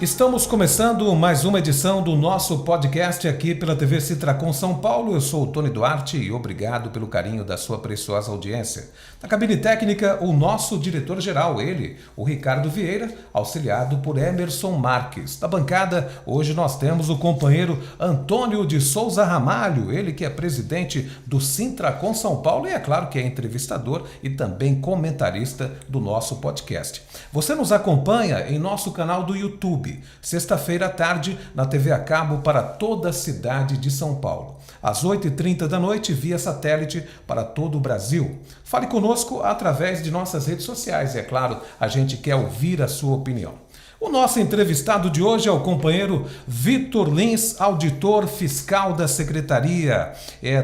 Estamos começando mais uma edição do nosso podcast aqui pela TV Citracom São Paulo. Eu sou o Tony Duarte e obrigado pelo carinho da sua preciosa audiência. Na cabine técnica, o nosso diretor-geral, ele, o Ricardo Vieira, auxiliado por Emerson Marques. Na bancada, hoje nós temos o companheiro Antônio de Souza Ramalho, ele que é presidente do Citracom São Paulo e é claro que é entrevistador e também comentarista do nosso podcast. Você nos acompanha em nosso canal do YouTube, sexta-feira à tarde, na TV a cabo para toda a cidade de São Paulo. Às 8h30 da noite, via satélite para todo o Brasil. Fale conosco através de nossas redes sociais. É claro, a gente quer ouvir a sua opinião. O nosso entrevistado de hoje é o companheiro Vitor Lins, auditor fiscal da Secretaria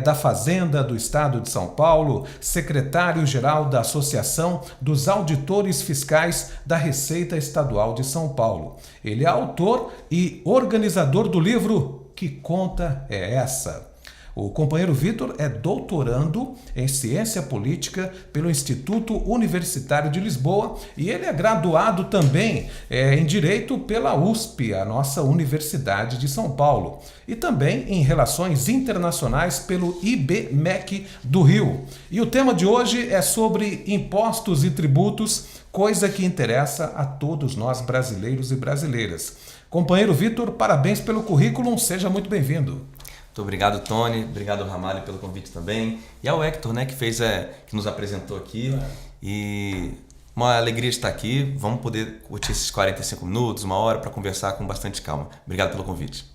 da Fazenda do Estado de São Paulo, secretário-geral da Associação dos Auditores Fiscais da Receita Estadual de São Paulo. Ele é autor e organizador do livro Que Conta é Essa? O companheiro Vitor é doutorando em Ciência Política pelo Instituto Universitário de Lisboa e ele é graduado também em Direito pela USP, a nossa Universidade de São Paulo, e também em Relações Internacionais pelo IBMEC do Rio. E o tema de hoje é sobre impostos e tributos, coisa que interessa a todos nós brasileiros e brasileiras. Companheiro Vitor, parabéns pelo currículo, seja muito bem-vindo. Muito obrigado, Tony. Obrigado, Ramalho, pelo convite também. E ao Hector, né, que nos apresentou aqui. E uma alegria estar aqui. Vamos poder curtir esses 45 minutos, uma hora, para conversar com bastante calma. Obrigado pelo convite.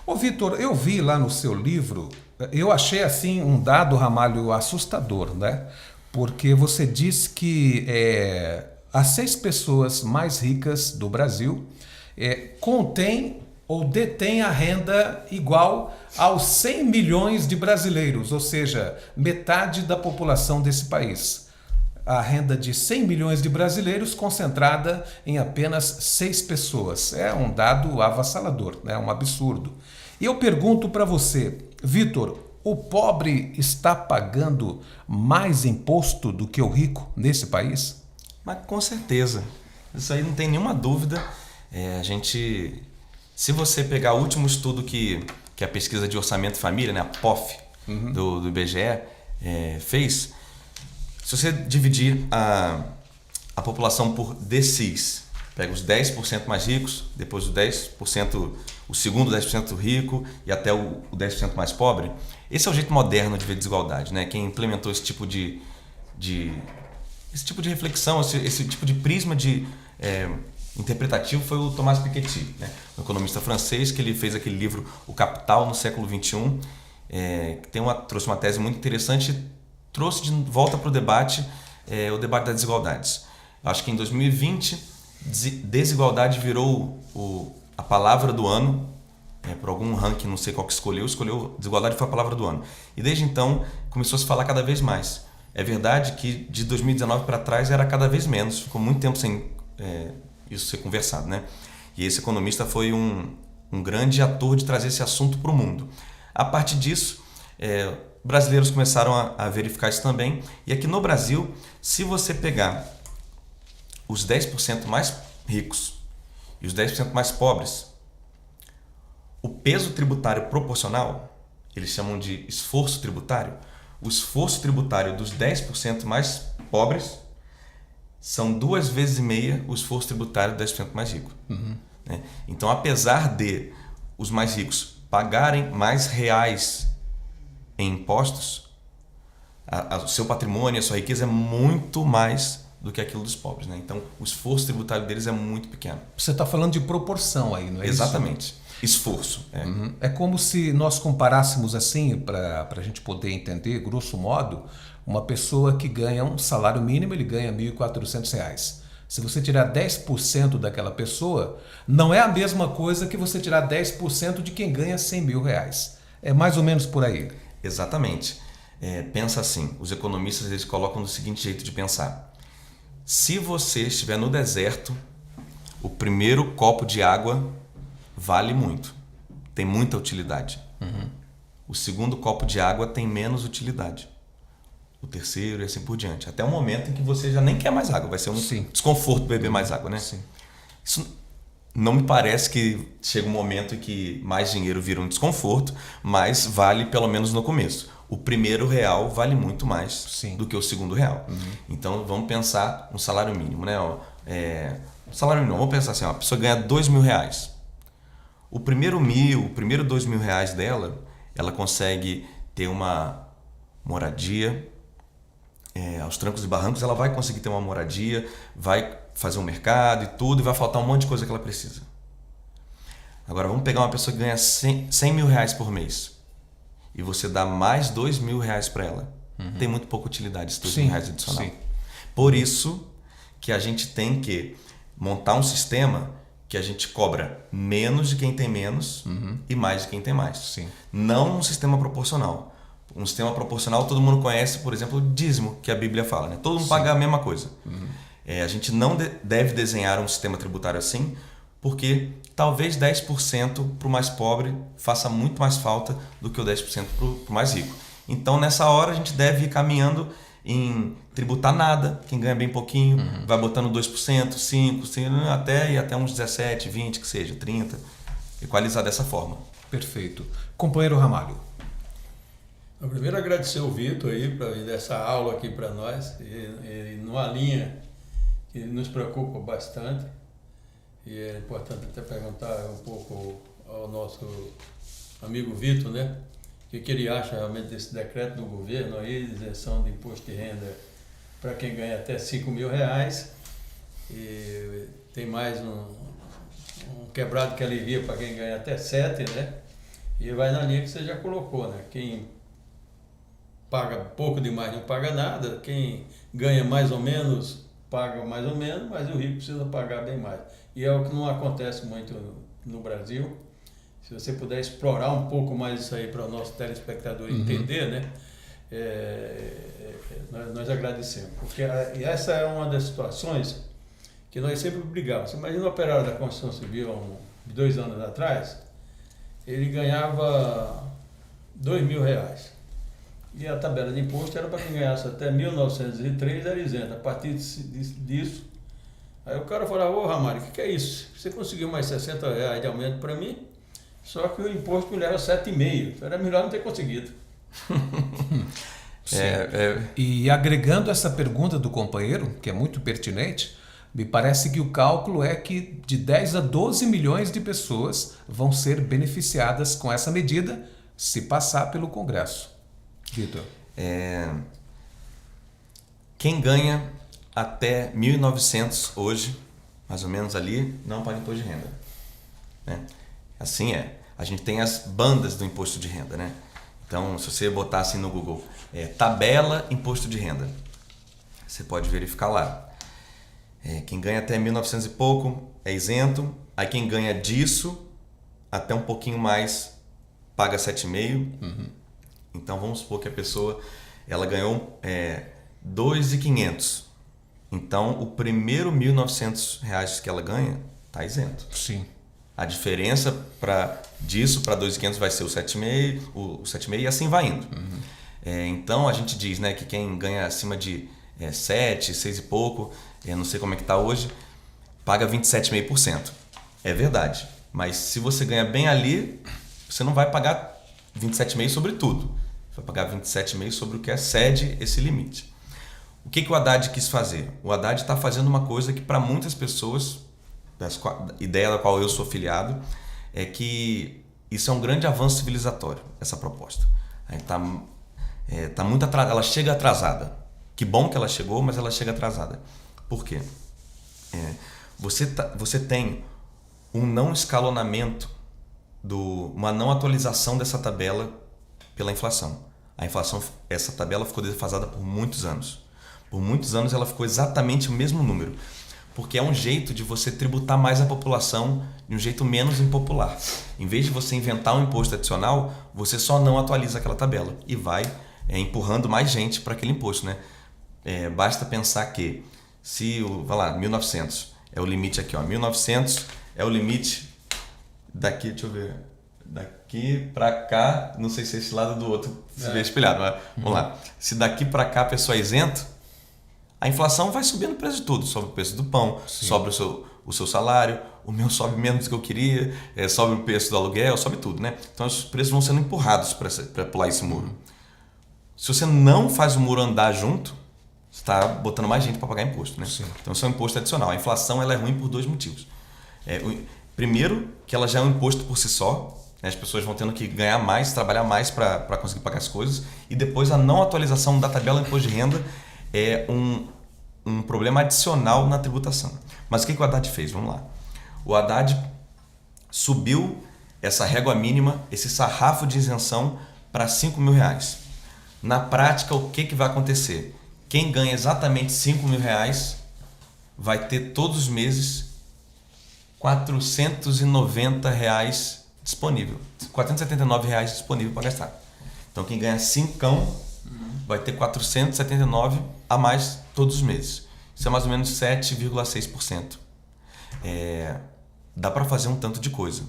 Ô, Vitor, eu vi lá no seu livro, eu achei assim um dado, Ramalho, assustador, né? Porque você diz que as 6 pessoas mais ricas do Brasil contêm ou detém a renda igual aos 100 milhões de brasileiros, ou seja, metade da população desse país. A renda de 100 milhões de brasileiros concentrada em apenas 6 pessoas. É um dado avassalador, né? Um absurdo. E eu pergunto para você, Vitor, o pobre está pagando mais imposto do que o rico nesse país? Mas com certeza. Isso aí não tem nenhuma dúvida. Se você pegar o último estudo que a pesquisa de orçamento e família, né, a POF, do IBGE, fez, se você dividir a população por DCIS, pega os 10% mais ricos, depois o 10%, o segundo 10% rico e até o 10% mais pobre, esse é o jeito moderno de ver desigualdade, né? Quem implementou esse tipo de reflexão, esse tipo de prisma interpretativo foi o Thomas Piketty, né? Um economista francês, que ele fez aquele livro O Capital no século XXI, que trouxe uma tese muito interessante e trouxe de volta para o debate o debate das desigualdades. Acho que em 2020 desigualdade virou a palavra do ano, por algum ranking, não sei qual que escolheu desigualdade foi a palavra do ano. E desde então começou a se falar cada vez mais. É verdade que de 2019 para trás era cada vez menos, ficou muito tempo sem isso ser conversado, né? E esse economista foi um grande ator de trazer esse assunto para o mundo. A partir disso, brasileiros começaram a verificar isso também. E aqui no Brasil, se você pegar os 10% mais ricos e os 10% mais pobres, o peso tributário proporcional, eles chamam de esforço tributário, o esforço tributário dos 10% mais pobres são 2,5 vezes o esforço tributário do 10% mais rico. Né? Então, apesar de os mais ricos pagarem mais reais em impostos, o seu patrimônio, a sua riqueza é muito mais do que aquilo dos pobres. Né? Então, o esforço tributário deles é muito pequeno. Você está falando de proporção aí, não é? Exatamente. Isso? Esforço. É como se nós comparássemos assim, para a gente poder entender, grosso modo, uma pessoa que ganha um salário mínimo, ele ganha R$ 1.400. Se você tirar 10% daquela pessoa, não é a mesma coisa que você tirar 10% de quem ganha R$100 mil. É mais ou menos por aí. Exatamente. Pensa assim, os economistas eles colocam do seguinte jeito de pensar. Se você estiver no deserto, o primeiro copo de água vale muito, tem muita utilidade. O segundo copo de água tem menos utilidade. O terceiro e assim por diante. Até o momento em que você já nem quer mais água. Vai ser um desconforto beber mais água, né? Sim. Isso não me parece que chega um momento em que mais dinheiro vira um desconforto, mas vale pelo menos no começo. O primeiro real vale muito mais Sim. do que o segundo real. Então vamos pensar no salário mínimo, né? Salário mínimo, vamos pensar assim, ó, a pessoa ganha R$2.000. O primeiro R$2.000 dela, ela consegue ter uma moradia, aos trancos e barrancos ela vai conseguir ter uma moradia, vai fazer um mercado e tudo, e vai faltar um monte de coisa que ela precisa. Agora vamos pegar uma pessoa que ganha R$100.000 por mês e você dá mais R$2.000 para ela. Tem muito pouca utilidade esses R$2.000 adicional. Sim. Por isso que a gente tem que montar um sistema que a gente cobra menos de quem tem menos e mais de quem tem mais. Sim. Não um sistema proporcional. Um sistema proporcional todo mundo conhece, por exemplo, o dízimo, que a Bíblia fala, né? Todo mundo paga a mesma coisa. A gente não deve desenhar um sistema tributário assim, porque talvez 10% para o mais pobre faça muito mais falta do que o 10% para o mais rico. Então, nessa hora, a gente deve ir caminhando em tributar nada, quem ganha bem pouquinho, vai botando 2%, 5%, até uns 17%, 20%, que seja, 30%, equalizar dessa forma. Perfeito. Companheiro Ramalho. Eu primeiro agradecer o Vitor aí por vir dessa aula aqui para nós, e numa linha que nos preocupa bastante, e é importante até perguntar um pouco ao nosso amigo Vitor, né? O que ele acha realmente desse decreto do governo aí, de isenção de imposto de renda para quem ganha até R$5.000, e tem mais um quebrado que alivia para quem ganha até 7, né? E vai na linha que você já colocou, né? Quem paga pouco demais não paga nada, quem ganha mais ou menos paga mais ou menos, mas o rico precisa pagar bem mais. E é o que não acontece muito no Brasil. Se você puder explorar um pouco mais isso aí para o nosso telespectador entender, né? Nós agradecemos. Porque essa é uma das situações que nós sempre brigávamos. Você imagina o operário da construção civil, de 2 anos atrás, ele ganhava R$2.000. E a tabela de imposto era para quem ganhasse até 1.903, era isenta. A partir disso, aí o cara falava: ô Ramário, o que é isso? Você conseguiu mais R$60 de aumento para mim, só que o imposto me leva 7,5. Era melhor não ter conseguido. E agregando essa pergunta do companheiro, que é muito pertinente, me parece que o cálculo é que de 10 a 12 milhões de pessoas vão ser beneficiadas com essa medida se passar pelo Congresso. Vitor. Quem ganha até 1.900 hoje, mais ou menos ali, não paga imposto de renda. Né? Assim é. A gente tem as bandas do imposto de renda, né? Então, se você botar assim no Google, tabela imposto de renda, você pode verificar lá. Quem ganha até 1.900 e pouco é isento. Aí quem ganha disso até um pouquinho mais paga 7,5. Então vamos supor que a pessoa ela ganhou R$2.500. Então o primeiro R$1.900 que ela ganha está isento. Sim. A diferença disso para 2.500 vai ser o 7,5 e assim vai indo. Então a gente diz, né, que quem ganha acima de 7, 6 e pouco, não sei como é que está hoje, paga 27,5%. É verdade. Mas se você ganha bem ali, você não vai pagar 27,5% sobre tudo. Você vai pagar 27,5% sobre o que excede esse limite. O que o Haddad quis fazer? O Haddad está fazendo uma coisa que para muitas pessoas, a ideia da qual eu sou filiado, é que isso é um grande avanço civilizatório, essa proposta. Tá muito atrasada, ela chega atrasada. Que bom que ela chegou, mas ela chega atrasada. Por quê? Você tem um não escalonamento, uma não atualização dessa tabela pela inflação. Essa tabela ficou defasada por muitos anos. Por muitos anos ela ficou exatamente o mesmo número. Porque é um jeito de você tributar mais a população de um jeito menos impopular. Em vez de você inventar um imposto adicional, você só não atualiza aquela tabela e vai empurrando mais gente para aquele imposto, né? Basta pensar que se vai lá, 1.900 é o limite aqui, ó, 1.900 é o limite daqui, deixa eu ver, daqui para cá, não sei se esse lado do outro se vê espelhado, mas vamos lá. Se daqui para cá a pessoa é isento, a inflação vai subindo o preço de tudo, sobe o preço do pão, sobe o seu salário, o meu sobe menos do que eu queria, sobe o preço do aluguel, sobe tudo, né? Então os preços vão sendo empurrados para pular esse muro. Se você não faz o muro andar junto, você está botando mais gente para pagar imposto, né? Sim. Então isso é um imposto adicional. A inflação ela é ruim por dois motivos. Primeiro, que ela já é um imposto por si só, né? As pessoas vão tendo que ganhar mais, trabalhar mais para conseguir pagar as coisas, e depois a não atualização da tabela do imposto de renda é um problema adicional na tributação. Mas o que o Haddad fez? Vamos lá. O Haddad subiu essa régua mínima, esse sarrafo de isenção para R$5.000. Na prática, o que vai acontecer? Quem ganha exatamente R$5.000 vai ter todos os meses R$490 disponível, R$479 disponível para gastar. Então quem ganha 5 vai ter 479 a mais todos os meses. Isso é mais ou menos 7,6%. Dá para fazer um tanto de coisa.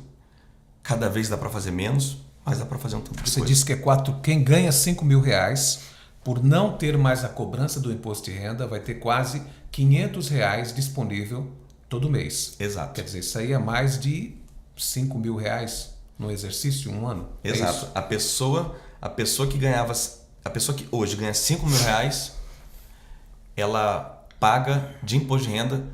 Cada vez dá para fazer menos, mas dá para fazer um tanto de coisa. Você disse que quem ganha R$5.000, por não ter mais a cobrança do imposto de renda, vai ter quase R$500 disponível todo mês. Exato. Quer dizer, isso aí é mais de R$5.000 no exercício, um ano. Exato. A pessoa que hoje ganha R$5.000, ela paga de imposto de renda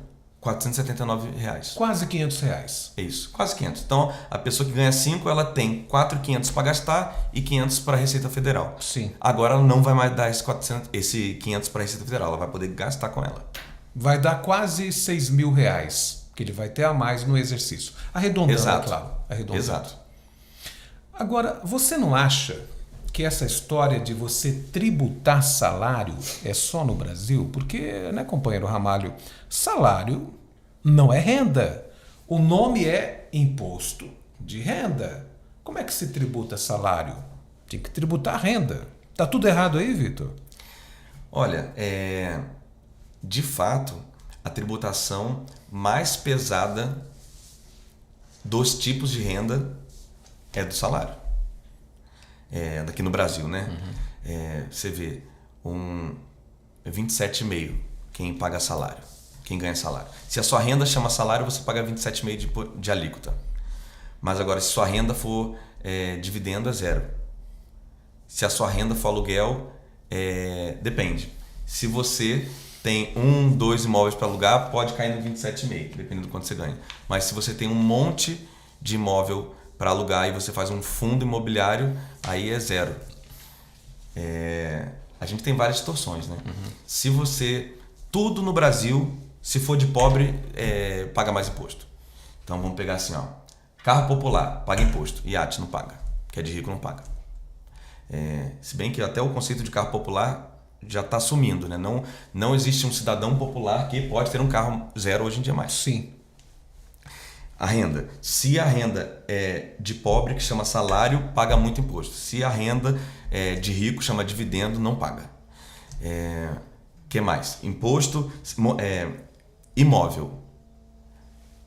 R$479. Quase R$500. É isso, quase 500. Então, a pessoa que ganha 5, ela tem 4.500 para gastar e 500 para a Receita Federal. Sim. Agora ela não vai mais dar esse 500 para a Receita Federal, ela vai poder gastar com ela. Vai dar quase R$6.000 que ele vai ter a mais no exercício. Arredondando, Exato. claro. Arredondando. Exato. Agora, você não acha que essa história de você tributar salário é só no Brasil? Porque, né, companheiro Ramalho, salário não é renda. O nome é imposto de renda. Como é que se tributa salário? Tem que tributar renda. Tá tudo errado aí, Vitor? Olha, de fato, a tributação mais pesada dos tipos de renda é do salário. Daqui no Brasil, né? Você vê 27,5% quem paga salário, quem ganha salário. Se a sua renda chama salário, você paga 27,5% de alíquota. Mas agora, se sua renda for dividendo, é 0%. Se a sua renda for aluguel, depende. Se você tem 2 imóveis para alugar, pode cair no 27,5%, dependendo do quanto você ganha. Mas se você tem um monte de imóvel para alugar e você faz um fundo imobiliário, aí é 0%. A gente tem várias distorções, né? Se você... Tudo no Brasil, se for de pobre, paga mais imposto. Então vamos pegar assim, ó. Carro popular, paga imposto. Iate não paga. Que é de rico, não paga. Se bem que até o conceito de carro popular já está sumindo, né? Não existe um cidadão popular que pode ter um carro 0 hoje em dia mais. Sim. A renda. Se a renda é de pobre, que chama salário, paga muito imposto. Se a renda é de rico, chama dividendo, não paga. Que mais? Imposto, imóvel.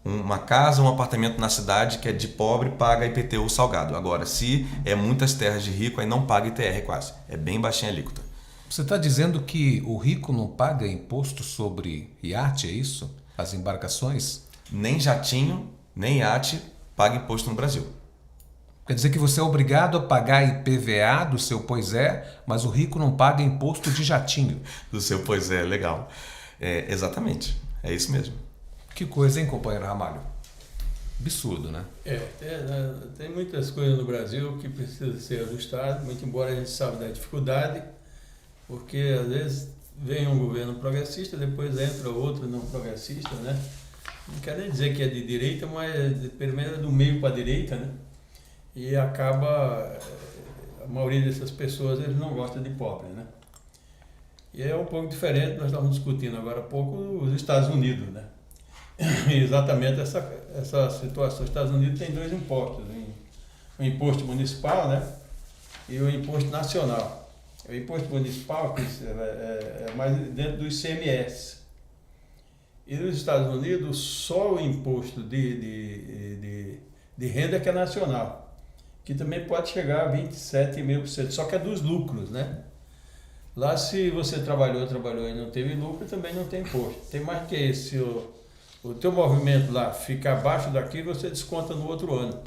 Uma casa, um apartamento na cidade que é de pobre, paga IPTU salgado. Agora, se é muitas terras de rico, aí não paga ITR quase. É bem baixinha a alíquota. Você está dizendo que o rico não paga imposto sobre iate, é isso? As embarcações? Nem jatinho, nem iate paga imposto no Brasil. Quer dizer que você é obrigado a pagar IPVA do seu pois mas o rico não paga imposto de jatinho. Do seu pois legal. Exatamente, é isso mesmo. Que coisa, hein, companheiro Ramalho? Absurdo, né? Tem muitas coisas no Brasil que precisam ser ajustadas, muito embora a gente saiba da dificuldade, porque às vezes vem um governo progressista, depois entra outro não progressista, né? Não quero nem dizer que é de direita, mas pelo menos é do meio para a direita, né? E acaba, a maioria dessas pessoas, eles não gostam de pobre, né? E é um pouco diferente, nós estávamos discutindo agora há pouco os Estados Unidos, né? E exatamente essa situação. Os Estados Unidos tem 2 impostos, o imposto municipal, né? E o imposto nacional. O imposto municipal que é mais dentro do ICMS. E nos Estados Unidos, só o imposto de renda que é nacional, que também pode chegar a 27,5%, só que é dos lucros, né? Lá, se você trabalhou e não teve lucro, também não tem imposto. Tem mais que esse, o teu movimento lá fica abaixo daquilo, você desconta no outro ano.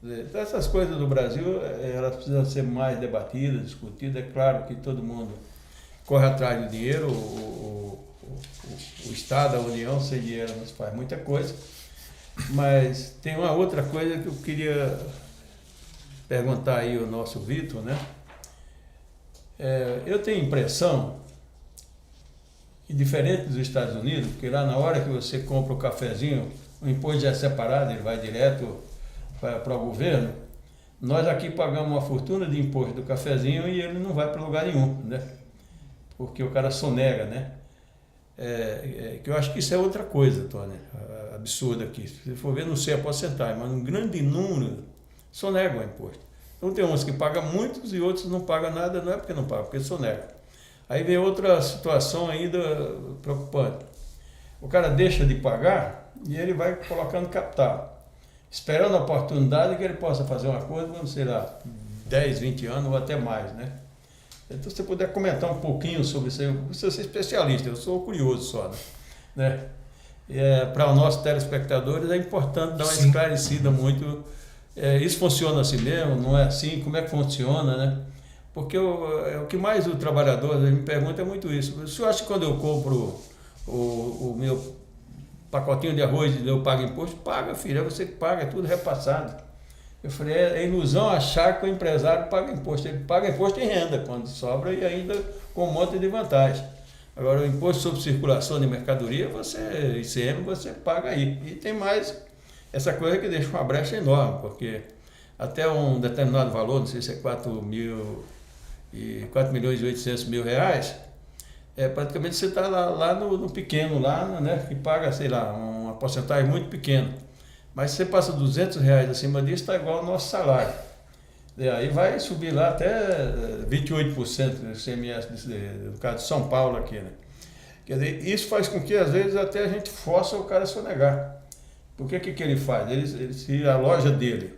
Então, essas coisas do Brasil, elas precisam ser mais debatidas, discutidas. É claro que todo mundo corre atrás do dinheiro, o Estado, a União, sem dinheiro não se faz muita coisa. Mas tem uma outra coisa que eu queria perguntar aí ao nosso Vitor, né? Eu tenho a impressão que, diferente dos Estados Unidos, porque lá na hora que você compra o cafezinho, o imposto já é separado, ele vai direto para o governo. Nós aqui pagamos uma fortuna de imposto do cafezinho e ele não vai para lugar nenhum, né? Porque o cara sonega, né? Que eu acho que isso é outra coisa, Tony, absurda aqui. Se for ver, não sei a porcentagem, mas um grande número sonegam o imposto. Então tem uns que pagam muitos e outros não pagam nada, não é porque não pagam, porque sonegam. Aí vem outra situação ainda preocupante. O cara deixa de pagar e ele vai colocando capital, esperando a oportunidade que ele possa fazer um acordo, sei lá, 10, 20 anos ou até mais, né? Então, se você puder comentar um pouquinho sobre isso, eu preciso ser especialista, eu sou curioso só, né? Para os nossos telespectadores é importante dar uma esclarecida muito. Isso funciona assim mesmo? Não é assim? Como é que funciona, né? Porque o que mais o trabalhador me pergunta é muito isso. O senhor acha que quando eu compro o meu pacotinho de arroz eu pago imposto? Paga, filho, é você que paga, é tudo repassado. Eu falei, é ilusão achar que o empresário paga imposto. Ele paga imposto em renda, quando sobra, e ainda com um monte de vantagem. Agora, o imposto sobre circulação de mercadoria, ICM, você paga aí. E tem mais essa coisa que deixa uma brecha enorme, porque até um determinado valor, não sei se é 4 milhões e 800 mil reais, praticamente você está lá no pequeno, lá, né, que paga, sei lá, uma porcentagem muito pequena. Mas se você passa R$200 acima disso, está igual ao nosso salário. E aí vai subir lá até 28% do ICMS, no caso de São Paulo aqui, né? Quer dizer, isso faz com que, às vezes, até a gente força o cara a sonegar. Porque que ele faz? Se a loja dele,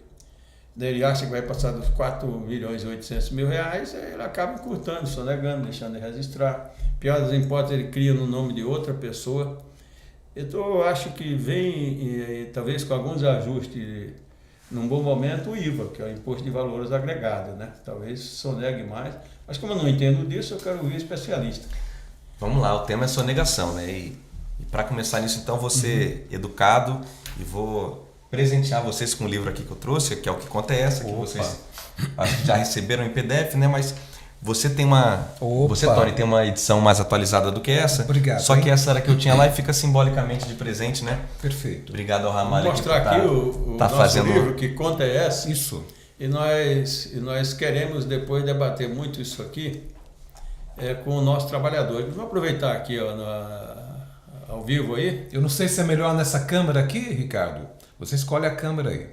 ele acha que vai passar dos 4 milhões e 800 mil reais, ele acaba encurtando, sonegando, deixando de registrar. Pior das hipóteses, ele cria no nome de outra pessoa. Então, eu acho que vem, talvez com alguns ajustes, num bom momento, o IVA, que é o Imposto de Valores Agregados, né? Talvez sonegue mais. Mas como eu não entendo disso, eu quero ouvir especialista. Vamos lá, o tema é sonegação, né? E para começar nisso, então, vou ser educado e vou presentear vocês com um livro aqui que eu trouxe, que é o Que Conta é Essa, que vocês acho que já receberam em PDF, né? Mas você tem você, Tony, tem uma edição mais atualizada do que essa. Obrigado. Só que essa era que eu tinha lá e fica simbolicamente de presente, né? Perfeito. Obrigado ao Ramalho. Vou mostrar aqui o nosso fazendo livro, Que Conta é Essa? Isso. E nós queremos depois debater muito isso aqui com o nosso trabalhador. Vamos aproveitar aqui ao vivo aí. Eu não sei se é melhor nessa câmera aqui, Ricardo. Você escolhe a câmera aí.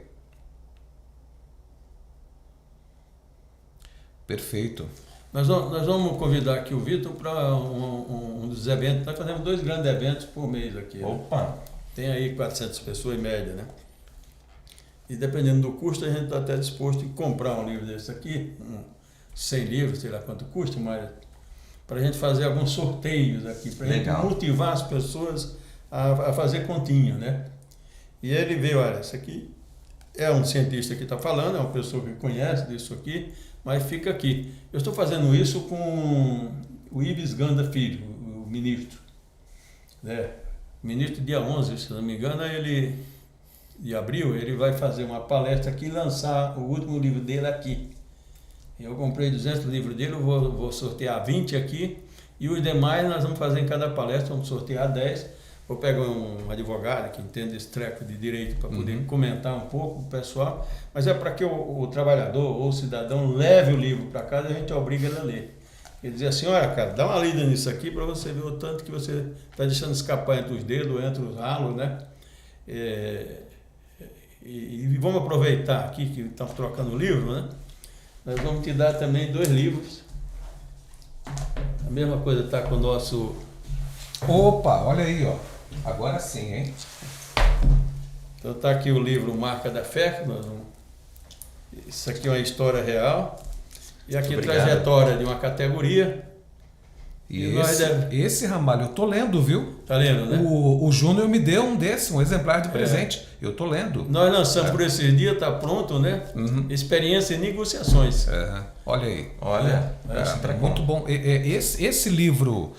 Perfeito. Nós vamos convidar aqui o Vitor para um dos eventos. Nós fazemos 2 grandes eventos por mês aqui. Opa! Né? Tem aí 400 pessoas em média, né? E dependendo do custo, a gente está até disposto a comprar um livro desse aqui, 100 livros, sei lá quanto custa, mas para a gente fazer alguns sorteios aqui, para a gente motivar as pessoas a fazer continha, né? E ele veio, olha, esse aqui é um cientista que está falando, é uma pessoa que conhece disso aqui, mas fica aqui. Eu estou fazendo isso com o Ives Ganda Filho, o ministro. O ministro, dia 11, se não me engano, de abril, ele vai fazer uma palestra aqui e lançar o último livro dele aqui. Eu comprei 200 livros dele, eu vou sortear 20 aqui, e os demais nós vamos fazer em cada palestra, vamos sortear 10. Vou pegar um advogado que entende esse treco de direito para poder comentar um pouco o pessoal, mas é para que o trabalhador ou o cidadão leve o livro para casa e a gente obriga ele a ler. Ele diz assim, olha cara, dá uma lida nisso aqui para você ver o tanto que você está deixando escapar entre os dedos, entre os ralos, né? E vamos aproveitar aqui que estamos trocando o livro, né? Nós vamos te dar também 2 livros. A mesma coisa está com o nosso... Opa, olha aí, ó. Agora sim, hein? Então está aqui o livro Marca da Fé. Isso aqui é uma história real. E aqui a trajetória de uma categoria. E E nós esse Ramalho, eu tô lendo, viu? Tá lendo, né? O Júnior me deu um desse, um exemplar de presente. Eu tô lendo. Nós lançamos por esses dias, tá pronto, né? Experiência em negociações. Olha aí. Olha, Muito bom. Esse livro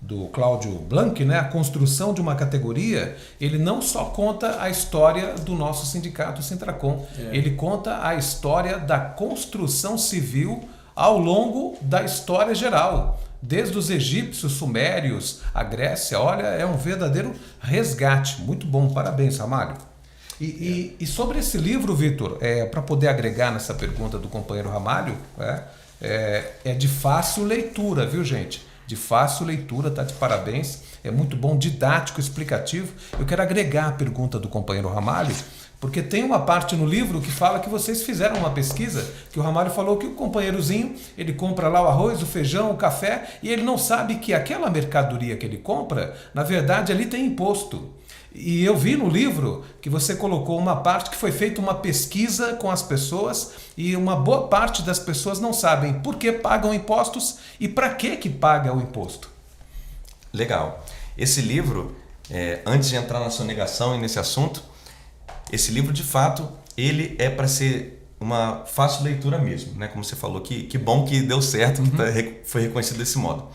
do Cláudio Blanc, né, A Construção de uma Categoria, ele não só conta a história do nosso sindicato Sintracom, ele conta a história da construção civil ao longo da história geral, desde os egípcios, sumérios, a Grécia. Olha, é um verdadeiro resgate. Muito bom, parabéns, Ramalho. E sobre esse livro, Vitor, para poder agregar nessa pergunta do companheiro Ramalho, é de fácil leitura, viu, gente? De fácil leitura, tá de parabéns. É muito bom, didático, explicativo. Eu quero agregar a pergunta do companheiro Ramalho, porque tem uma parte no livro que fala que vocês fizeram uma pesquisa, que o Ramalho falou que o companheirozinho, ele compra lá o arroz, o feijão, o café, e ele não sabe que aquela mercadoria que ele compra, na verdade, ali tem imposto. E eu vi no livro que você colocou uma parte que foi feita uma pesquisa com as pessoas e uma boa parte das pessoas não sabem por que pagam impostos e para que paga o imposto. Legal. Esse livro, antes de entrar na sonegação e nesse assunto, esse livro, de fato, ele é para ser uma fácil leitura mesmo, né? Como você falou, que bom que deu certo, que foi reconhecido desse modo.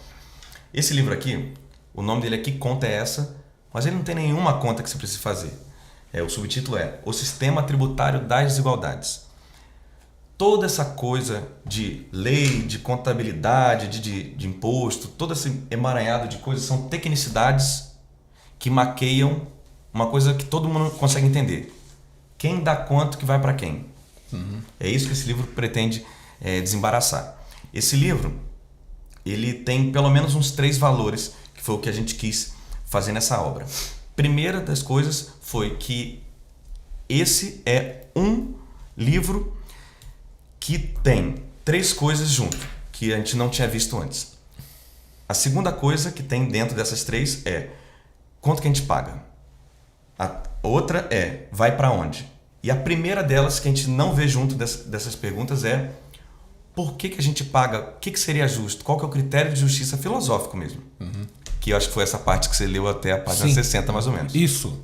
Esse livro aqui, o nome dele é Que Conta é Essa? Mas ele não tem nenhuma conta que você precisa fazer. O subtítulo é O Sistema Tributário das Desigualdades. Toda essa coisa de lei, de contabilidade, de imposto, todo esse emaranhado de coisas são tecnicidades que maqueiam uma coisa que todo mundo consegue entender. Quem dá quanto que vai para quem. É isso que esse livro pretende desembaraçar. Esse livro, ele tem pelo menos uns 3 valores, que foi o que a gente quis fazer nessa obra. Primeira das coisas foi que esse é um livro que tem 3 coisas junto, que a gente não tinha visto antes. A segunda coisa que tem dentro dessas 3 é quanto que a gente paga. A outra é vai para onde. E a primeira delas que a gente não vê junto dessas perguntas é por que a gente paga, o que seria justo, qual que é o critério de justiça filosófico mesmo. Que eu acho que foi essa parte que você leu até a página 60 mais ou menos. Isso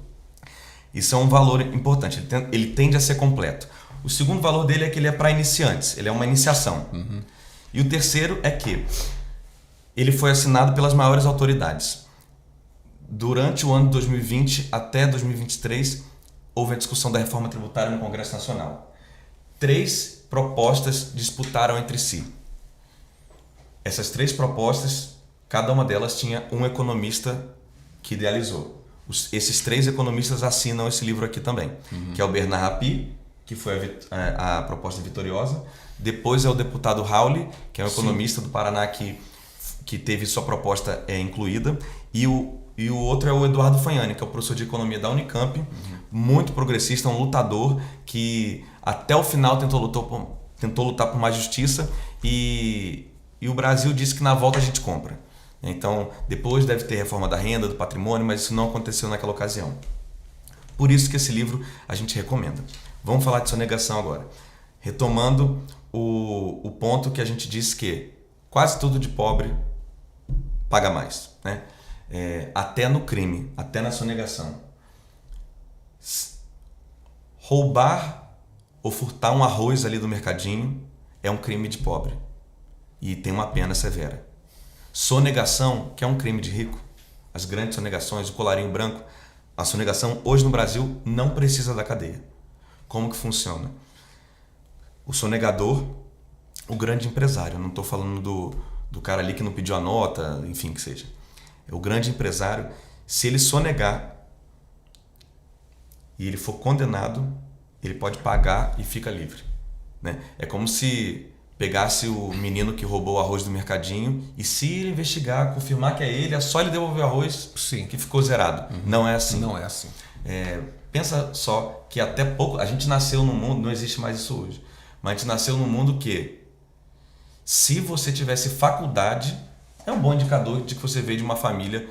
é um valor importante, ele tende a ser completo. O segundo valor dele é que ele é para iniciantes, ele é uma iniciação. E o terceiro é que ele foi assinado pelas maiores autoridades. Durante o ano de 2020 até 2023, houve a discussão da reforma tributária no Congresso Nacional. 3 propostas disputaram entre si. Essas 3 propostas, cada uma delas tinha um economista que idealizou. Esses 3 economistas assinam esse livro aqui também, que é o Bernard Rapie, que foi a proposta vitoriosa. Depois é o deputado Rauli, que é um economista do Paraná que teve sua proposta incluída. E o outro é o Eduardo Fagnani, que é o professor de economia da Unicamp, muito progressista, um lutador que até o final tentou lutar por mais justiça e o Brasil disse que na volta a gente compra. Então, depois deve ter reforma da renda, do patrimônio, mas isso não aconteceu naquela ocasião. Por isso que esse livro a gente recomenda. Vamos falar de sonegação agora. Retomando o ponto que a gente disse que quase tudo de pobre paga mais, né? Até no crime, até na sonegação. Roubar ou furtar um arroz ali do mercadinho é um crime de pobre e tem uma pena severa. Sonegação, que é um crime de rico, as grandes sonegações, o colarinho branco, a sonegação hoje no Brasil não precisa da cadeia. Como que funciona? O sonegador, o grande empresário, eu não estou falando do cara ali que não pediu a nota, enfim, que seja. O grande empresário, se ele sonegar e ele for condenado, ele pode pagar e fica livre, né? É como se pegasse o menino que roubou o arroz do mercadinho e se ele investigar, confirmar que é ele, é só ele devolver o arroz que ficou zerado. Não é assim. Não é assim. Pensa só que até pouco... A gente nasceu num mundo, não existe mais isso hoje, mas a gente nasceu num mundo que se você tivesse faculdade, é um bom indicador de que você veio de uma família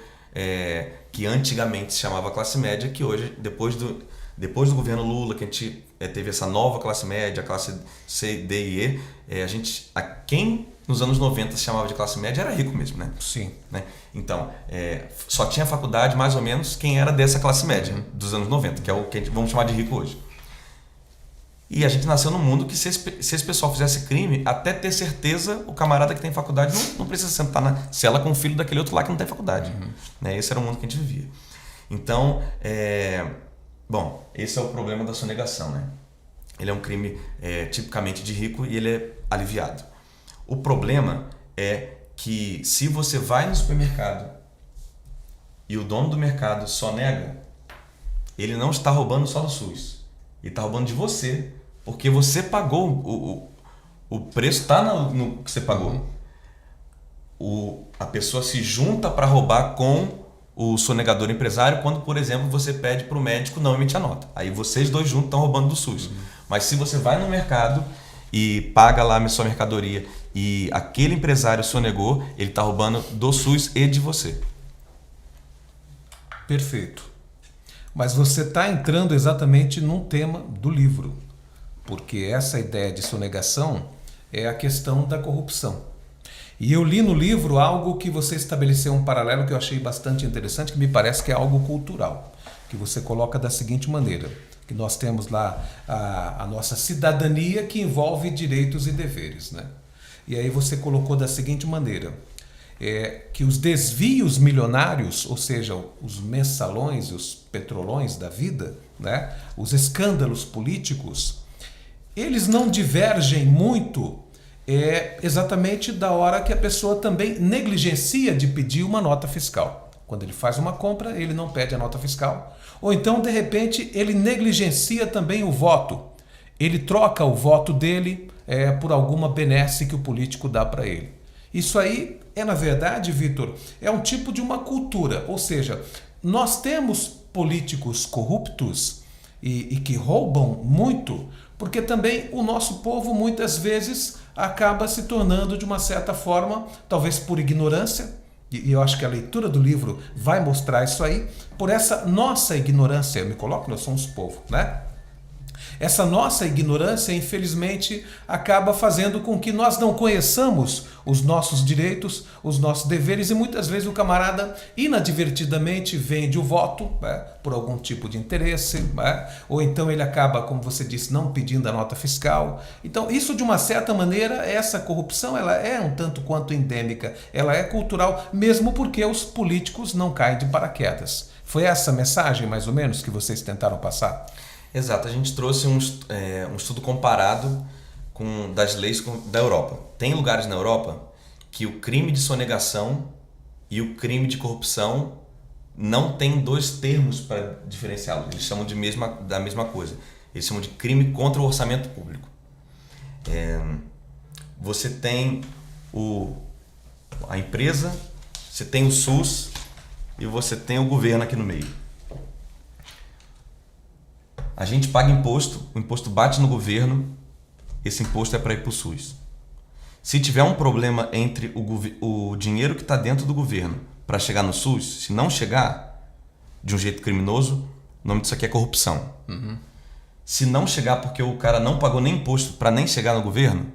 que antigamente se chamava classe média, que hoje, depois do governo Lula, que a gente teve essa nova classe média, a classe C, D e E, quem nos anos 90 se chamava de classe média, era rico mesmo, né? Sim. Né? Então, só tinha faculdade mais ou menos quem era dessa classe média, dos anos 90, que é o que vamos chamar de rico hoje. E a gente nasceu num mundo que se esse pessoal fizesse crime, até ter certeza, o camarada que tem faculdade não precisa sentar na cela com o filho daquele outro lá que não tem faculdade. Né? Esse era o mundo que a gente vivia. Então, bom, esse é o problema da sonegação, né? Ele é um crime tipicamente de rico e ele é aliviado. O problema é que se você vai no supermercado e o dono do mercado só nega, ele não está roubando só do SUS. Ele está roubando de você, porque você pagou, o preço está no que você pagou. A pessoa se junta para roubar com o sonegador empresário quando, por exemplo, você pede para o médico não emitir a nota. Aí vocês dois juntos estão roubando do SUS. Mas se você vai no mercado e paga lá a sua mercadoria e aquele empresário sonegou, ele está roubando do SUS e de você. Perfeito. Mas você está entrando exatamente num tema do livro, porque essa ideia de sonegação é a questão da corrupção. E eu li no livro algo que você estabeleceu um paralelo que eu achei bastante interessante, que me parece que é algo cultural, que você coloca da seguinte maneira, que nós temos lá a nossa cidadania que envolve direitos e deveres, né? E aí você colocou da seguinte maneira, que os desvios milionários, ou seja, os mensalões, os petrolões da vida, né? Os escândalos políticos, eles não divergem muito exatamente da hora que a pessoa também negligencia de pedir uma nota fiscal. Quando ele faz uma compra, ele não pede a nota fiscal. Ou então, de repente, ele negligencia também o voto. Ele troca o voto dele por alguma benesse que o político dá para ele. Isso aí na verdade, Vitor, é um tipo de uma cultura. Ou seja, nós temos políticos corruptos e que roubam muito, porque também o nosso povo muitas vezes acaba se tornando de uma certa forma, talvez por ignorância, e eu acho que a leitura do livro vai mostrar isso aí, por essa nossa ignorância, eu me coloco, nós somos povo, né? Essa nossa ignorância, infelizmente, acaba fazendo com que nós não conheçamos os nossos direitos, os nossos deveres, e muitas vezes o camarada inadvertidamente vende o voto, né, por algum tipo de interesse, né, ou então ele acaba, como você disse, não pedindo a nota fiscal. Então, isso de uma certa maneira, essa corrupção, ela é um tanto quanto endêmica, ela é cultural, mesmo porque os políticos não caem de paraquedas. Foi essa mensagem, mais ou menos, que vocês tentaram passar? Exato, a gente trouxe um estudo comparado das leis da Europa. Tem lugares na Europa que o crime de sonegação e o crime de corrupção não tem dois termos para diferenciá-los. Eles chamam da mesma coisa. Eles chamam de crime contra o orçamento público. Você tem a empresa, você tem o SUS e você tem o governo aqui no meio. A gente paga imposto, o imposto bate no governo, esse imposto é para ir para o SUS. Se tiver um problema entre o dinheiro que está dentro do governo para chegar no SUS, se não chegar de um jeito criminoso, o nome disso aqui é corrupção. Se não chegar porque o cara não pagou nem imposto para nem chegar no governo,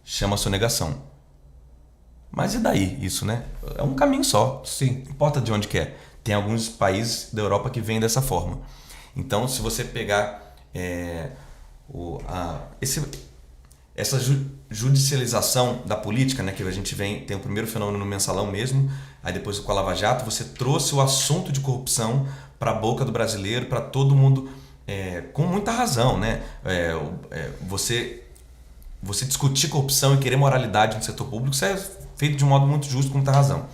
chama sonegação. Mas e daí isso, né? É um caminho só. Sim. Não importa de onde que é. Tem alguns países da Europa que vêm dessa forma. Então, se você pegar essa judicialização da política, né, que a gente tem o primeiro fenômeno no Mensalão mesmo, aí depois com a Lava Jato, você trouxe o assunto de corrupção para a boca do brasileiro, para todo mundo, com muita razão, né? Você discutir corrupção e querer moralidade no setor público, isso é feito de um modo muito justo, com muita razão.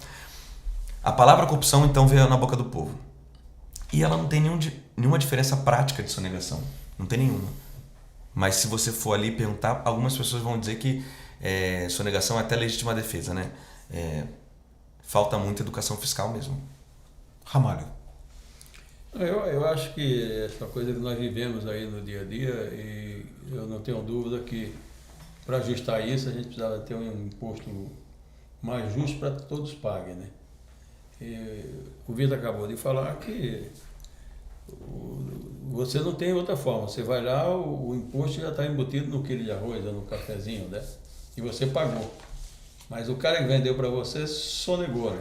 A palavra corrupção, então, veio na boca do povo. E ela não tem nenhuma diferença prática de sonegação. Não tem nenhuma. Mas se você for ali perguntar, algumas pessoas vão dizer que sonegação é até legítima defesa, né? Falta muita educação fiscal mesmo. Ramalho. Eu acho que essa coisa que nós vivemos aí no dia a dia, e eu não tenho dúvida que para ajustar isso a gente precisava ter um imposto mais justo para que todos paguem, né? E o Vitor acabou de falar que você não tem outra forma. Você vai lá, o imposto já está embutido no quilo de arroz ou no cafezinho, né? E você pagou. Mas o cara que vendeu para você sonegou, né?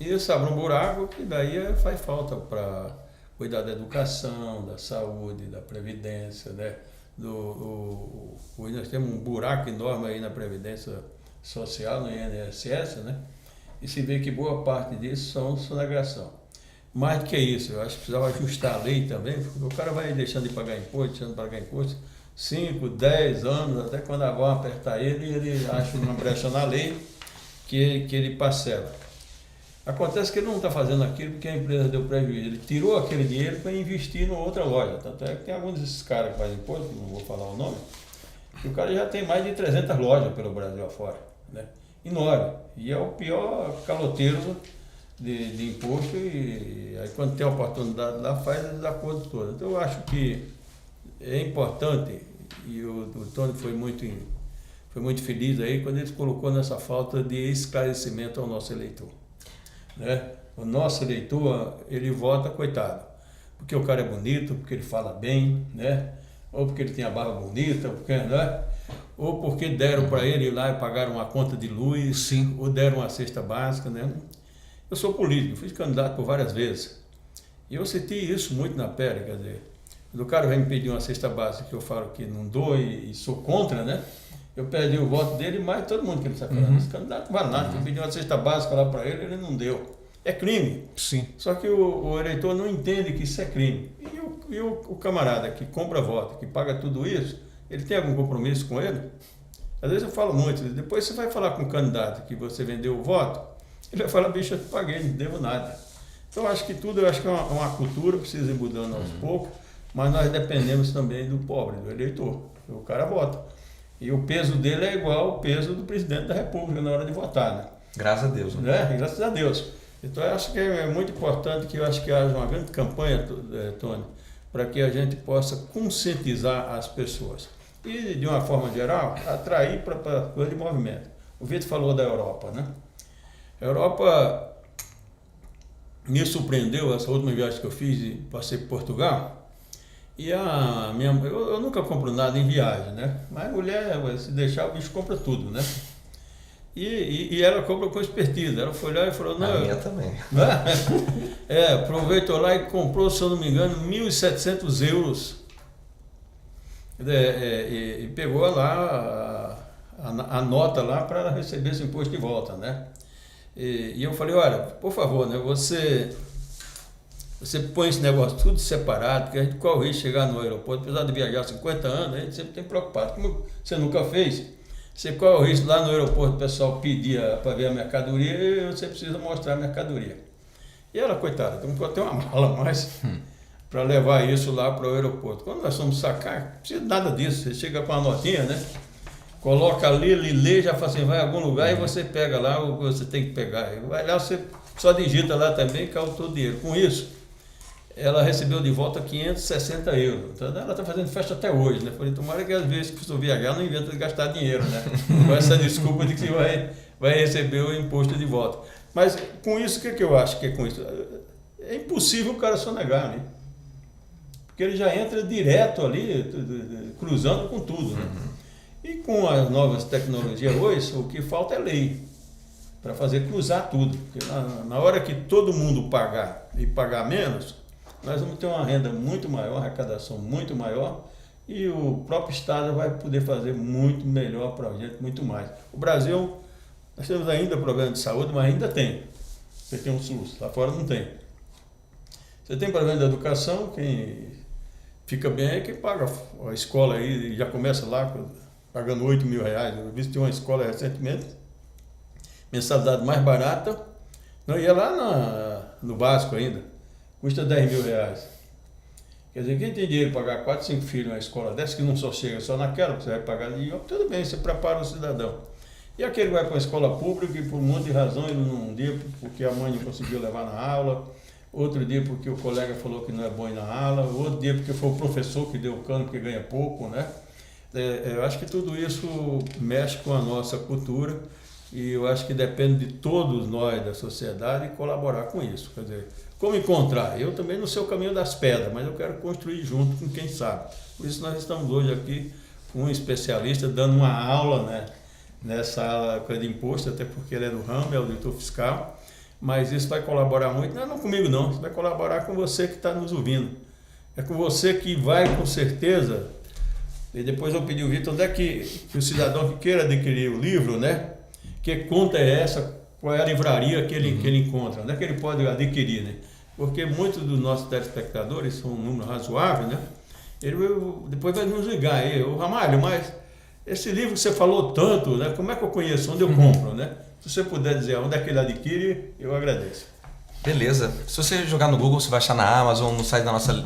E isso abre um buraco que daí faz falta para cuidar da educação, da saúde, da previdência, né? Nós temos um buraco enorme aí na previdência social, no INSS, né? E se vê que boa parte disso são sonegação. Mais do que isso, eu acho que precisava ajustar a lei também, porque o cara vai deixando de pagar imposto, 5, 10 anos, até quando a vão apertar ele acha uma brecha na lei que ele parcela. Acontece que ele não está fazendo aquilo porque a empresa deu prejuízo. Ele tirou aquele dinheiro para investir em outra loja. Tanto é que tem alguns desses caras que fazem imposto, não vou falar o nome, que o cara já tem mais de 300 lojas pelo Brasil afora, né? Enorme. E é o pior caloteiro de imposto e aí quando tem a oportunidade lá faz as acordos todos. Então eu acho que é importante, e o Tony foi muito feliz aí quando ele colocou nessa falta de esclarecimento ao nosso eleitor, né? O nosso eleitor, ele vota, coitado, porque o cara é bonito, porque ele fala bem, né? Ou porque ele tem a barba bonita, porque, né? Ou porque deram para ele ir lá e pagaram uma conta de luz, sim, ou deram uma cesta básica, né? Eu sou político, fui candidato por várias vezes, e eu senti isso muito na pele, quer dizer, quando o cara vem me pedir uma cesta básica que eu falo que não dou e sou contra, né? Eu perdi o voto dele, mas todo mundo que ele está falando, esse candidato não vale nada, eu pedi uma cesta básica lá para ele não deu. É crime. Sim. Só que o eleitor não entende que isso é crime. E o camarada que compra voto, que paga tudo isso, ele tem algum compromisso com ele? Às vezes eu falo muito, depois você vai falar com o candidato que você vendeu o voto, ele vai falar, bicho, eu te paguei, não devo nada. Então acho que é uma cultura, precisa ir mudando aos poucos, mas nós dependemos também do pobre, do eleitor. O cara vota. E o peso dele é igual ao peso do presidente da República na hora de votar, né? Graças a Deus, né? Graças a Deus. Então eu acho que é muito importante que haja uma grande campanha, Tony, para que a gente possa conscientizar as pessoas. E, de uma forma geral, atrair para coisa de movimento. O Vitor falou da Europa, né? A Europa me surpreendeu, essa última viagem que eu fiz, passei por Portugal, e eu nunca compro nada em viagem, né? Mas a mulher, se deixar, o bicho compra tudo, né? E ela compra com expertise. Ela foi lá e falou... Não, a minha também. Aproveitou lá e comprou, se eu não me engano, 1.700 euros. E pegou lá a nota lá para receber esse imposto de volta, né? E eu falei, olha, por favor, né, você põe esse negócio tudo separado, porque a gente corre o risco de chegar no aeroporto, apesar de viajar 50 anos, a gente sempre tem preocupado. Como você nunca fez, você corre o risco lá no aeroporto, o pessoal pedir para ver a mercadoria e você precisa mostrar a mercadoria. E ela, coitada, comprou até uma mala a mais para levar isso lá para o aeroporto. Quando nós vamos sacar, não precisa nada disso, você chega com a notinha, né? Coloca ali, ele lê, já fala assim, vai a algum lugar e você pega lá o que você tem que pegar. Vai lá, você só digita lá também e caiu todo o dinheiro. Com isso, ela recebeu de volta 560 euros. Então ela está fazendo festa até hoje, né? Falei, tomara que às vezes que você viajar não inventa de gastar dinheiro, né? Com essa desculpa de que vai receber o imposto de volta. Mas com isso, o que eu acho que é com isso? É impossível o cara sonegar, né? Porque ele já entra direto ali, cruzando com tudo, né? E com as novas tecnologias hoje, o que falta é lei para fazer cruzar tudo. Porque na hora que todo mundo pagar e pagar menos, nós vamos ter uma renda muito maior, uma arrecadação muito maior e o próprio Estado vai poder fazer muito melhor para a gente, muito mais. O Brasil, nós temos ainda problema de saúde, mas ainda tem. Você tem um SUS, lá fora não tem. Você tem problema de educação, quem fica bem é quem paga a escola aí, já começa lá pagando 8 mil reais. Eu vi que tinha uma escola recentemente, mensalidade mais barata, não ia lá no básico ainda, custa 10 mil reais. Quer dizer, quem tem dinheiro para pagar 4, 5 filhos numa escola dessa, que não só chega só naquela, que você vai pagar de tudo bem, você prepara o cidadão. E aquele vai para uma escola pública e por um monte de razão ele não dia porque a mãe não conseguiu levar na aula, outro dia porque o colega falou que não é bom ir na aula, outro dia porque foi o professor que deu o cano porque ganha pouco, né? Eu acho que tudo isso mexe com a nossa cultura e eu acho que depende de todos nós da sociedade colaborar com isso. Quer dizer, como encontrar? Eu também não sei o caminho das pedras, mas eu quero construir junto com quem sabe. Por isso nós estamos hoje aqui com um especialista dando uma aula, né, nessa coisa de imposto, até porque ele é do ramo, é auditor fiscal, mas isso vai colaborar muito, não comigo não, isso vai colaborar com você que está nos ouvindo. É com você que vai, com certeza, e depois eu pedi ao Vitor, onde é que o cidadão que queira adquirir o livro, né? Que conta é essa, qual é a livraria que ele encontra, onde é que ele pode adquirir, né? Porque muitos dos nossos telespectadores são um número razoável, né? Ele depois vai nos ligar aí, ô Ramalho, mas esse livro que você falou tanto, né? Como é que eu conheço? Onde eu compro, né? Se você puder dizer onde é que ele adquire, eu agradeço. Beleza. Se você jogar no Google, você vai achar na Amazon, no site da nossa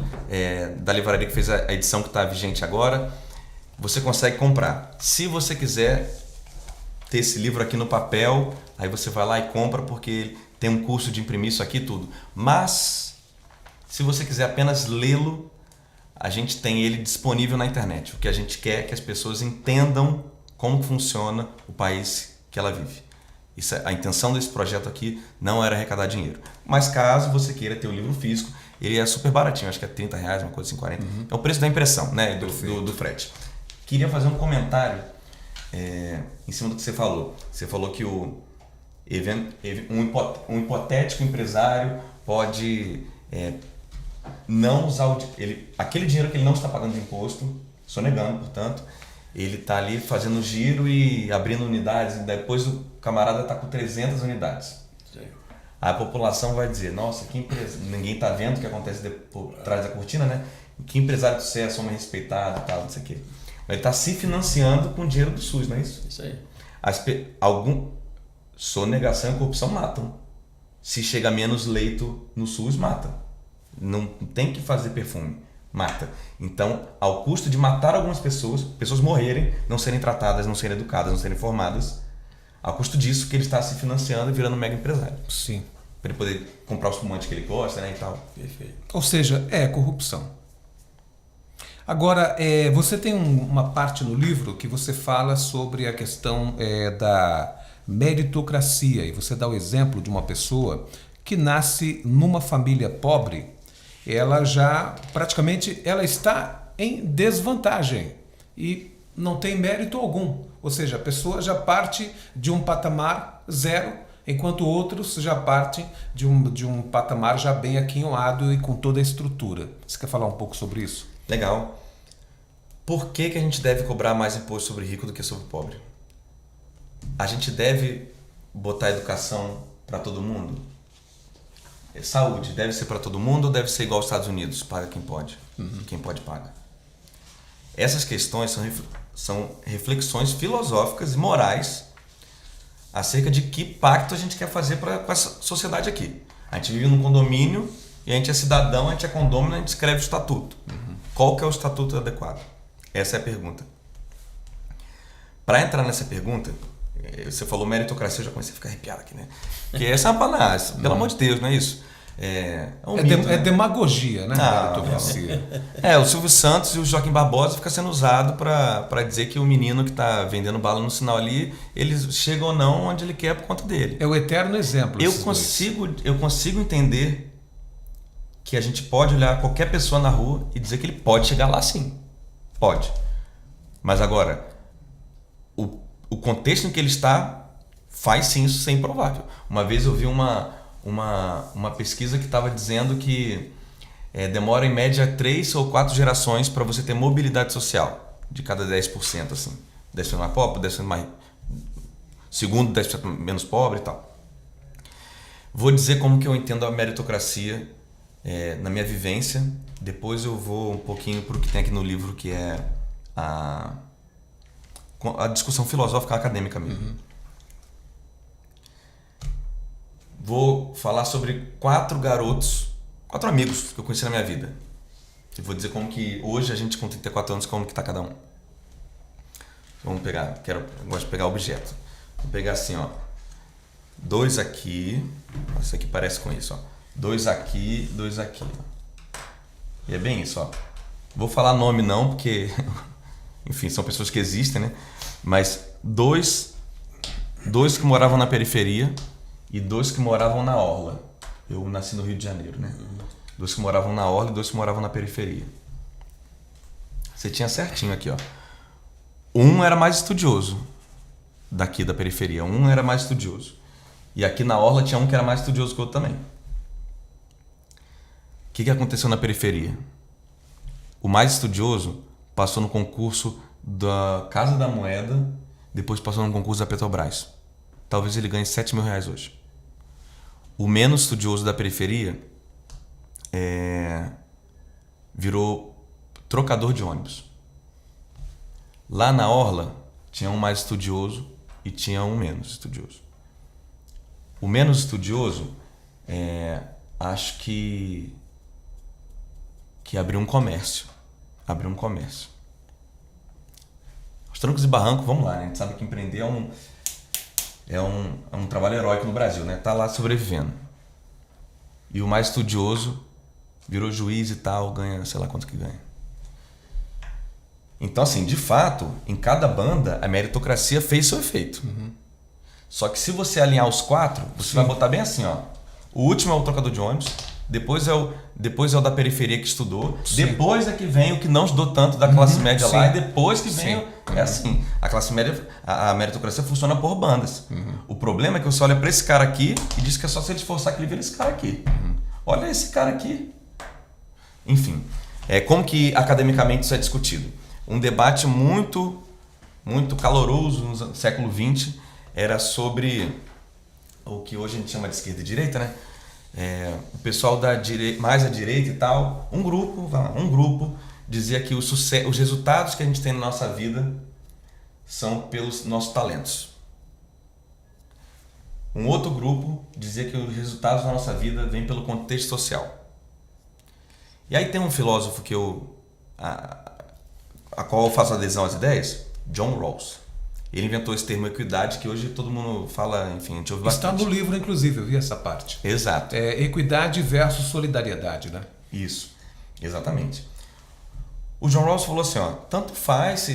da livraria que fez a edição que está vigente agora, você consegue comprar. Se você quiser ter esse livro aqui no papel, aí você vai lá e compra, porque tem um curso de imprimir isso aqui tudo. Mas, se você quiser apenas lê-lo, a gente tem ele disponível na internet. O que a gente quer é que as pessoas entendam como funciona o país que ela vive. Isso, a intenção desse projeto aqui não era arrecadar dinheiro. Mas caso você queira ter o livro físico, ele é super baratinho, acho que é R$30, uma coisa assim, 40. É o preço da impressão, né, do frete. Queria fazer um comentário em cima do que você falou. Você falou que um hipotético empresário pode não usar aquele dinheiro que ele não está pagando de imposto, sonegando, portanto, ele está ali fazendo giro e abrindo unidades, e depois o camarada está com 300 unidades. Sim. A população vai dizer, nossa, que empresa, ninguém está vendo o que acontece por trás da cortina, né? Que empresário de sucesso, homem respeitado e tal, não sei o quê. Ele está se financiando com o dinheiro do SUS, não é isso? Isso aí. Sonegação e corrupção matam. Se chega menos leito no SUS, mata. Não tem que fazer perfume, mata. Então, ao custo de matar algumas pessoas morrerem, não serem tratadas, não serem educadas, não serem formadas, ao custo disso que ele está se financiando e virando um mega empresário. Sim. Para ele poder comprar os fumantes que ele gosta, né, e tal. Perfeito. Ou seja, é corrupção. Agora, você tem uma parte no livro que você fala sobre a questão da meritocracia, e você dá o exemplo de uma pessoa que nasce numa família pobre. Ela já praticamente está em desvantagem e não tem mérito algum. Ou seja, a pessoa já parte de um patamar zero, enquanto outros já partem de um patamar já bem aquinhoado e com toda a estrutura. Você quer falar um pouco sobre isso? Legal. Por que a gente deve cobrar mais imposto sobre rico do que sobre pobre? A gente deve botar educação para todo mundo? Saúde deve ser para todo mundo ou deve ser igual aos Estados Unidos? Paga quem pode. Quem pode paga. Essas questões são reflexões filosóficas e morais acerca de que pacto a gente quer fazer com essa sociedade aqui. A gente vive num condomínio e a gente é cidadão, a gente é condômino, a gente escreve o estatuto. Qual que é o estatuto adequado? Essa é a pergunta. Para entrar nessa pergunta, você falou meritocracia, eu já comecei a ficar arrepiado aqui, né? Porque essa é uma panagem, pelo amor de Deus, não é isso? É demagogia, né? Meritocracia. O Silvio Santos e o Joaquim Barbosa ficam sendo usados para dizer que o menino que está vendendo bala no sinal ali, ele chega ou não onde ele quer por conta dele. É o eterno exemplo. Eu consigo entender que a gente pode olhar qualquer pessoa na rua e dizer que ele pode chegar lá sim. Pode. Mas agora, o contexto em que ele está faz sim isso ser improvável. Uma vez eu vi uma pesquisa que estava dizendo que demora em média 3 ou 4 gerações para você ter mobilidade social de cada 10%, assim. 10% mais pobre, 10% mais segundo, 10% menos pobre e tal. Vou dizer como que eu entendo a meritocracia na minha vivência. Depois eu vou um pouquinho para o que tem aqui no livro, que é a discussão filosófica acadêmica mesmo. Vou falar sobre 4 amigos que eu conheci na minha vida. E vou dizer como que hoje a gente com 34 anos, como que está cada um. Vamos pegar, eu gosto de pegar objeto. Vou pegar assim, ó. 2 aqui, isso aqui parece com isso, ó. 2 aqui, 2 aqui. E é bem isso, ó. Vou falar nome não, porque, enfim, são pessoas que existem, né? Mas 2 que moravam na periferia e 2 que moravam na orla. Eu nasci no Rio de Janeiro, né? 2 que moravam na orla e 2 que moravam na periferia. Você tinha certinho aqui, ó. Um era mais estudioso. daqui da periferia. Um era mais estudioso. E aqui na Orla tinha um que era mais estudioso que o outro também. O que aconteceu na periferia? O mais estudioso passou no concurso da Casa da Moeda, depois passou no concurso da Petrobras. Talvez ele ganhe R$7.000 hoje. O menos estudioso da periferia virou trocador de ônibus. Lá na Orla tinha um mais estudioso e tinha um menos estudioso. O menos estudioso acho que abriu um comércio. Os trancos e barrancos, vamos lá, né? A gente sabe que empreender é um trabalho heróico no Brasil, né? Tá lá sobrevivendo. E o mais estudioso virou juiz e tal, ganha, sei lá quanto que ganha. Então, assim, de fato, em cada banda, a meritocracia fez seu efeito. Uhum. Só que se você alinhar os 4, você vai botar bem assim, ó. O último é o trocador de ônibus, depois é o da periferia que estudou, Sim. depois é que vem o que não estudou tanto da classe média sim. lá, e depois que vem Sim. É assim, a classe média, a meritocracia funciona por bandas. O problema é que você olha para esse cara aqui e diz que é só se ele esforçar que ele vira esse cara aqui. Olha esse cara aqui. Enfim, como que academicamente isso é discutido? Um debate muito, muito caloroso no século XX era sobre o que hoje a gente chama de esquerda e direita, né? O pessoal mais à direita e tal, um grupo dizia que os resultados que a gente tem na nossa vida são pelos nossos talentos. Um outro grupo dizia que os resultados da nossa vida vêm pelo contexto social. E aí tem um filósofo que a qual eu faço adesão às ideias, John Rawls. Ele inventou esse termo equidade que hoje todo mundo fala, enfim, a gente ouve bastante. Está no livro, inclusive, eu vi essa parte. Exato. Equidade versus solidariedade, né? Isso, exatamente. O John Rawls falou assim, ó, tanto faz,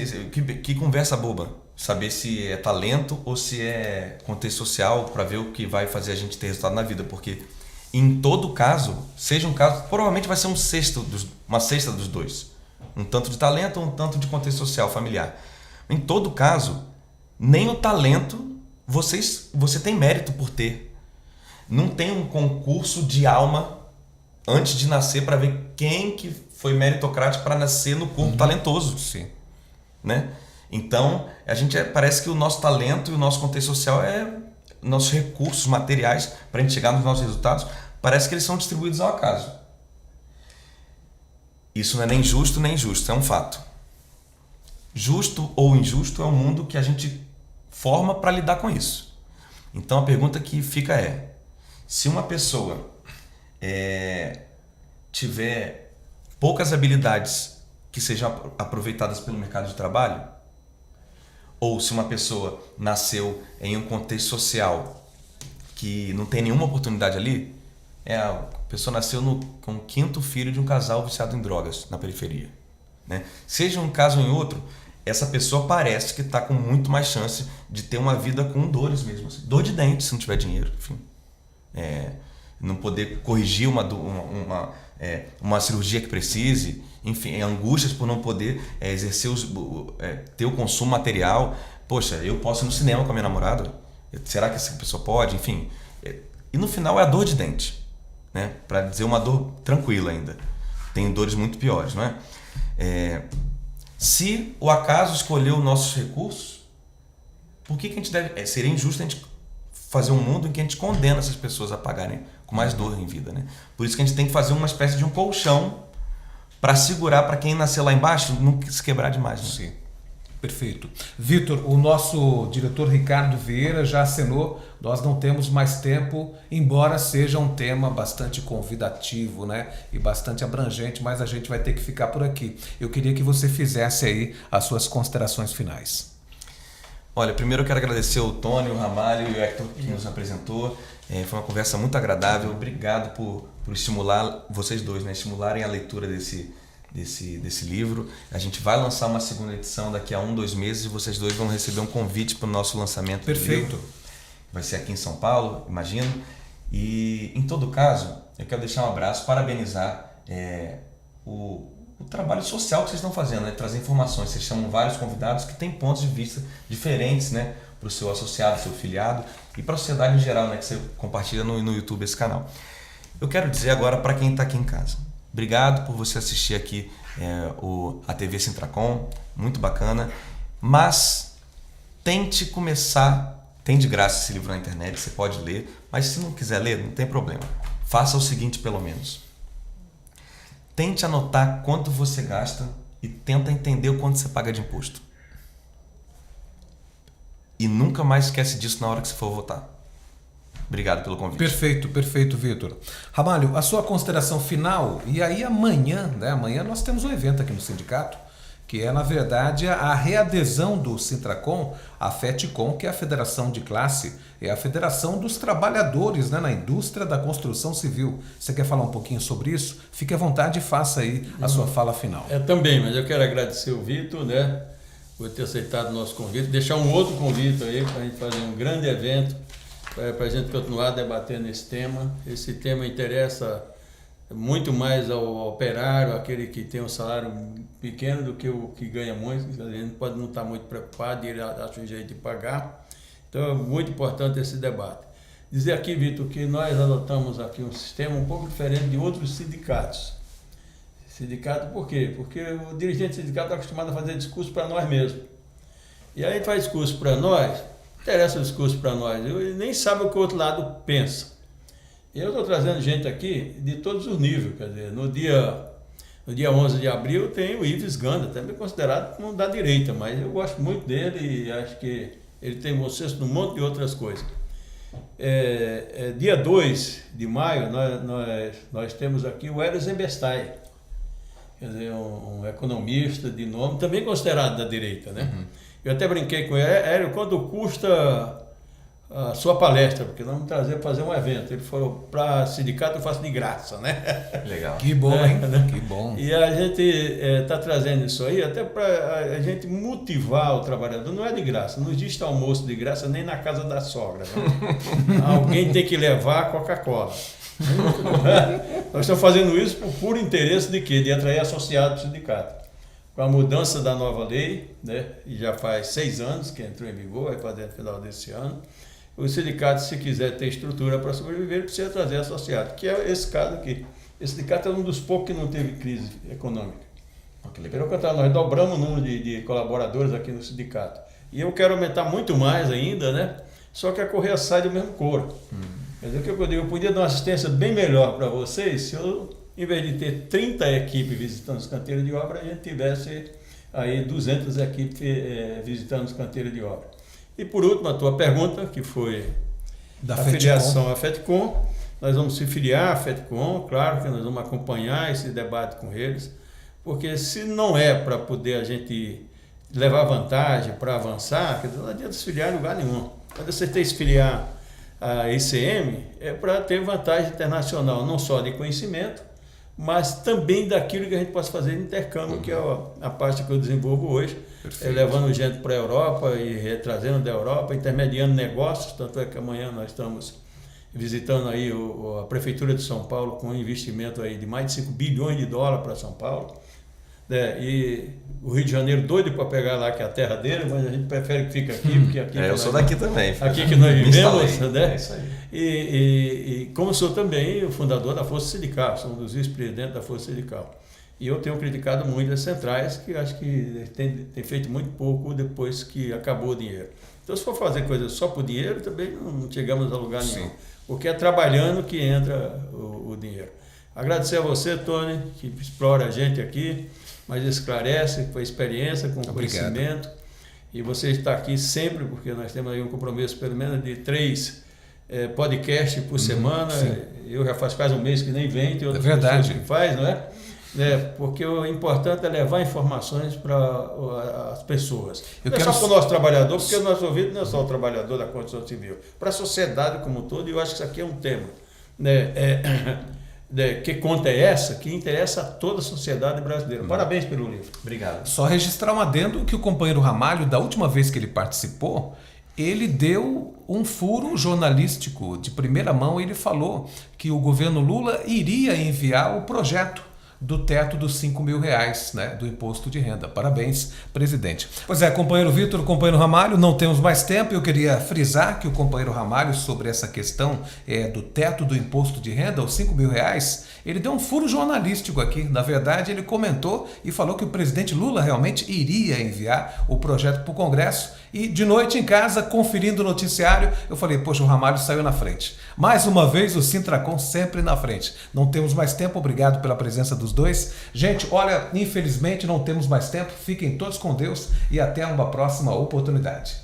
que conversa boba, saber se é talento ou se é contexto social para ver o que vai fazer a gente ter resultado na vida, porque em todo caso, seja um caso, provavelmente vai ser uma cesta dos dois. Um tanto de talento ou um tanto de contexto social, familiar. Em todo caso, nem o talento você tem mérito por ter. Não tem um concurso de alma antes de nascer para ver quem que foi meritocrático para nascer no corpo talentoso. Sim. Né? Então, parece que o nosso talento e o nosso contexto social nossos recursos materiais para a gente chegar nos nossos resultados, parece que eles são distribuídos ao acaso. Isso não é nem justo nem injusto, é um fato. Justo ou injusto é um mundo que a gente forma para lidar com isso. Então a pergunta que fica se uma pessoa tiver poucas habilidades que sejam aproveitadas pelo mercado de trabalho, ou se uma pessoa nasceu em um contexto social que não tem nenhuma oportunidade ali, a pessoa nasceu com o 5º filho de um casal viciado em drogas na periferia. Né? Seja um caso ou em outro, essa pessoa parece que está com muito mais chance de ter uma vida com dores mesmo. Assim. Dor de dente se não tiver dinheiro, enfim. Não poder corrigir uma cirurgia que precise, enfim, angústias por não poder exercer ter o consumo material. Poxa, eu posso ir no cinema com a minha namorada? Será que essa pessoa pode? Enfim. E no final é a dor de dente. Né? Para dizer uma dor tranquila ainda. Tem dores muito piores, não é? Se o acaso escolheu nossos recursos, por que a gente deve... seria injusto a gente fazer um mundo em que a gente condena essas pessoas a pagarem com mais dor em vida, né? Por isso que a gente tem que fazer uma espécie de um colchão para segurar para quem nascer lá embaixo não se quebrar demais. Né? Sim. Perfeito. Vitor, o nosso diretor Ricardo Vieira já acenou, nós não temos mais tempo, embora seja um tema bastante convidativo, né? E bastante abrangente, mas a gente vai ter que ficar por aqui. Eu queria que você fizesse aí as suas considerações finais. Olha, primeiro eu quero agradecer o Tony, o Ramalho e o Hector que nos apresentou. Foi uma conversa muito agradável. Obrigado por estimular vocês dois, né? Estimularem a leitura desse livro. A gente vai lançar uma segunda edição daqui a 1-2 meses e vocês dois vão receber um convite para o nosso lançamento. Perfeito. Do livro. Vai ser aqui em São Paulo, imagino. E, em todo caso, eu quero deixar um abraço, parabenizar o o trabalho social que vocês estão fazendo, né? Trazer informações. Vocês chamam vários convidados que têm pontos de vista diferentes, né? Para o seu associado, seu filiado e para a sociedade em geral, né? Que você compartilha no YouTube esse canal. Eu quero dizer agora para quem está aqui em casa. Obrigado por você assistir aqui a TV Sintracom, muito bacana. Mas tente começar, tem de graça esse livro na internet, você pode ler, mas se não quiser ler, não tem problema. Faça o seguinte pelo menos. Tente anotar quanto você gasta e tenta entender o quanto você paga de imposto. E nunca mais esquece disso na hora que você for votar. Obrigado pelo convite. Perfeito, Vitor. Ramalho, a sua consideração final, e aí amanhã, né? Amanhã nós temos um evento aqui no sindicato, que é, na verdade, a readesão do Sintracom à FETCOM, que é a Federação de Classe, é a Federação dos Trabalhadores, né, na indústria da construção civil. Você quer falar um pouquinho sobre isso? Fique à vontade e faça aí a sua fala final. Também, mas eu quero agradecer o Vitor, né, por ter aceitado o nosso convite, deixar um outro convite aí para a gente fazer um grande evento, para a gente continuar debatendo esse tema. Esse tema interessa muito mais ao operário, aquele que tem um salário pequeno do que o que ganha muito. A gente pode não estar muito preocupado e ele acha um jeito de pagar. Então é muito importante esse debate. Dizer aqui, Vitor, que nós adotamos aqui um sistema um pouco diferente de outros sindicatos. Sindicato por quê? Porque o dirigente sindical está acostumado a fazer discurso para nós mesmos. E aí a gente faz discurso para nós, interessa o discurso para nós, ele nem sabe o que o outro lado pensa. Eu estou trazendo gente aqui de todos os níveis, quer dizer, no dia 11 de abril tem o Ives Ganda, também considerado como da direita, mas eu gosto muito dele e acho que ele tem bom senso num monte de outras coisas. Dia 2 de maio nós temos aqui o Hélio Zemberstein, quer dizer, um economista de nome, também considerado da direita, né? Uhum. Eu até brinquei com ele, Hélio, quanto custa a sua palestra? Porque nós vamos fazer um evento. Ele falou, para sindicato eu faço de graça, né? Legal. Que bom, hein? Né? Que bom. E a gente está trazendo isso aí até para a gente motivar o trabalhador. Não é de graça, não existe almoço de graça nem na casa da sogra. Né? Alguém tem que levar a Coca-Cola. Nós estamos fazendo isso por puro interesse de quê? De atrair associados do sindicato. Com a mudança da nova lei, né, e já faz 6 anos que entrou em vigor, vai fazer no final desse ano, o sindicato, se quiser ter estrutura para sobreviver, precisa trazer associado, que é esse caso aqui. Esse sindicato é um dos poucos que não teve crise econômica. Pelo contrário, nós dobramos o número de colaboradores aqui no sindicato. E eu quero aumentar muito mais ainda, né? Só que a Correia sai do mesmo couro. Quer dizer, o que eu digo, eu podia dar uma assistência bem melhor para vocês se eu, em vez de ter 30 equipes visitando os canteiros de obra, a gente tivesse aí 200 equipes visitando os canteiros de obra. E por último, a tua pergunta, que foi da filiação à FETCOM. Nós vamos se filiar à FETCOM, claro que nós vamos acompanhar esse debate com eles, porque se não é para poder a gente levar vantagem, para avançar, quer dizer, não adianta se filiar em lugar nenhum. Quando você tem que se filiar à ICM, é para ter vantagem internacional, não só de conhecimento, mas também daquilo que a gente possa fazer de intercâmbio, que é a parte que eu desenvolvo hoje, levando gente para a Europa e trazendo da Europa, intermediando negócios, tanto é que amanhã nós estamos visitando aí a Prefeitura de São Paulo com um investimento aí de mais de 5 bilhões de dólares para São Paulo, né? E o Rio de Janeiro doido para pegar lá, que é a terra dele, mas a gente prefere que fique aqui, porque aqui eu sou daqui também. Aqui que nós vivemos, né? É isso aí. E como sou também o fundador da Força Sindical, sou um dos vice-presidentes da Força Sindical. E eu tenho criticado muito as centrais, que acho que tem feito muito pouco depois que acabou o dinheiro. Então, se for fazer coisa só por dinheiro, também não chegamos a lugar nenhum. Porque é trabalhando que entra o dinheiro. Agradecer a você, Tony, que explora a gente aqui, mas esclarece com a experiência, com o conhecimento. E você está aqui sempre, porque nós temos aí um compromisso pelo menos de 3 podcasts por semana. Sim. Eu já faz quase um mês que nem vem, tem outras pessoas que faz, não é? Porque o importante é levar informações para as pessoas. Não é só para o nosso trabalhador, porque o nosso ouvido não é só o trabalhador da construção civil, para a sociedade como um todo, e eu acho que isso aqui é um tema, que conta é essa, que interessa a toda a sociedade brasileira. Parabéns pelo livro. Obrigado. Só registrar um adendo que o companheiro Ramalho, da última vez que ele participou, ele deu um furo jornalístico de primeira mão. Ele falou que o governo Lula iria enviar o projeto do teto dos R$5.000, né, do imposto de renda. Parabéns, presidente. Pois é, companheiro Vitor, companheiro Ramalho, não temos mais tempo. Eu queria frisar que o companheiro Ramalho, sobre essa questão do teto do imposto de renda, os R$5.000, ele deu um furo jornalístico aqui. Na verdade, ele comentou e falou que o presidente Lula realmente iria enviar o projeto para o Congresso. E de noite em casa, conferindo o noticiário, eu falei, poxa, o Ramalho saiu na frente. Mais uma vez, o Sintracom sempre na frente. Não temos mais tempo, obrigado pela presença dos dois. Gente, olha, infelizmente não temos mais tempo. Fiquem todos com Deus e até uma próxima oportunidade.